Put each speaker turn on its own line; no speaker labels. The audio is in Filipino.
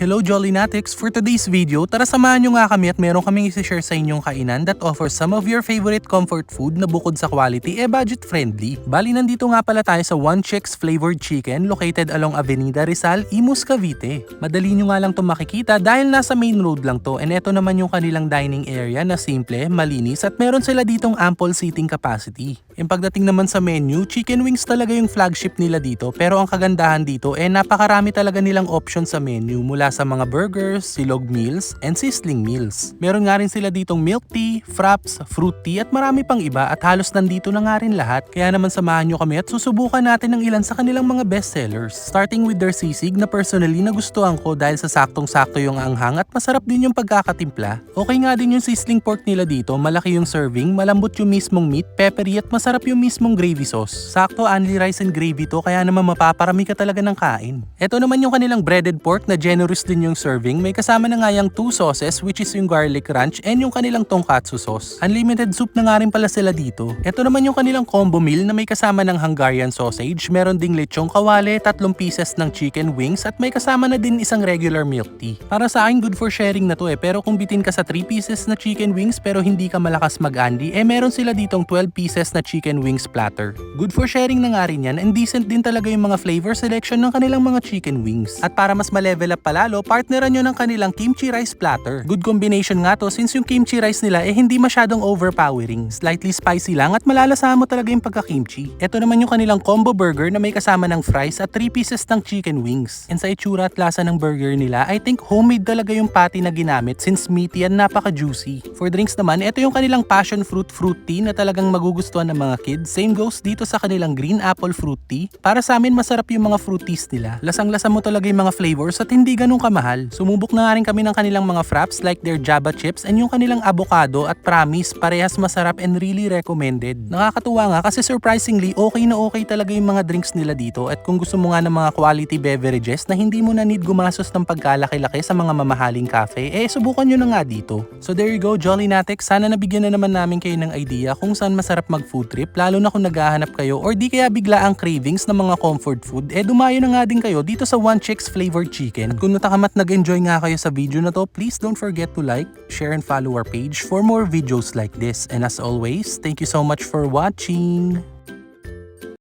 Hello Jollinatics! For today's video, tara samahan nyo nga kami at meron kaming isi-share sa inyong kainan that offers some of your favorite comfort food na bukod sa quality, budget friendly. Bali nandito nga pala tayo sa One Chicks Flavored Chicken located along Avenida Rizal, Imus, Cavite. Madali nyo nga lang to makikita dahil nasa main road lang to, and eto naman yung kanilang dining area na simple, malinis at meron sila ditong ample seating capacity. Yung pagdating naman sa menu, chicken wings talaga yung flagship nila dito, pero ang kagandahan dito napakarami talaga nilang option sa menu mula sa mga burgers, silog meals, and sizzling meals. Meron nga rin sila ditong milk tea, fraps, fruit tea at marami pang iba at halos nandito na nga rin lahat. Kaya naman samahan nyo kami at susubukan natin ng ilan sa kanilang mga best sellers. Starting with their sisig na personally nagustuhan ko dahil sa saktong-sakto yung anghang at masarap din yung pagkakatimpla. Okay nga din yung sizzling pork nila dito, malaki yung serving, malambot yung mismong meat, peppery at masarap yung mismong gravy sauce. Sakto only rice and gravy to kaya naman mapaparami ka talaga ng kain. Ito naman yung kanilang breaded pork na generous din yung serving. May kasama na nga yung 2 sauces which is yung garlic ranch and yung kanilang tonkatsu sauce. Unlimited soup na nga rin pala sila dito. Ito naman yung kanilang combo meal na may kasama ng Hungarian sausage, meron ding lechong kawale, 3 pieces ng chicken wings at may kasama na din isang regular milk tea. Para sa akin good for sharing na to pero kung bitin ka sa 3 pieces na chicken wings pero hindi ka malakas mag-andi, meron sila ditong 12 pieces na chicken wings platter. Good for sharing na nga rin yan and decent din talaga yung mga flavor selection ng kanilang mga chicken wings. At para mas ma-level up palalo, partneran nyo ng kanilang kimchi rice platter. Good combination nga to since yung kimchi rice nila hindi masyadong overpowering. Slightly spicy lang at malalasahan mo talaga yung pagka-kimchi. Ito naman yung kanilang combo burger na may kasama ng fries at 3 pieces ng chicken wings. And sa itsura at lasa ng burger nila, I think homemade talaga yung patty na ginamit since meaty and napaka-juicy. For drinks naman, ito yung kanilang passion fruit tea na talagang magugustuhan ng mga kids. Same goes dito sa kanilang green apple fruit tea. Para sa amin, masarap yung mga fruit teas nila. Lasang-lasa mo talaga yung mga flavors at hindi ganun kamahal. Sumubok na nga rin kami ng kanilang mga fraps like their Java chips and yung kanilang avocado at promise, parehas masarap and really recommended. Nakakatuwa nga kasi surprisingly, okay na okay talaga yung mga drinks nila dito at kung gusto mo nga ng mga quality beverages na hindi mo na need gumastos ng pagkalaki-laki sa mga mamahaling cafe, subukan nyo na nga dito. So there you go, Jollinatics. Sana nabigyan na naman namin kayo ng idea kung saan masarap mag food trip, lalo na kung naghahanap kayo or di kaya bigla ang cravings ng mga comfort food, dumayo na nga din kayo dito sa One Chicks Flavored Chicken. At kung natakamat nag-enjoy nga kayo sa video na to, please don't forget to like, share and follow our page for more videos like this. And as always, thank you so much for watching!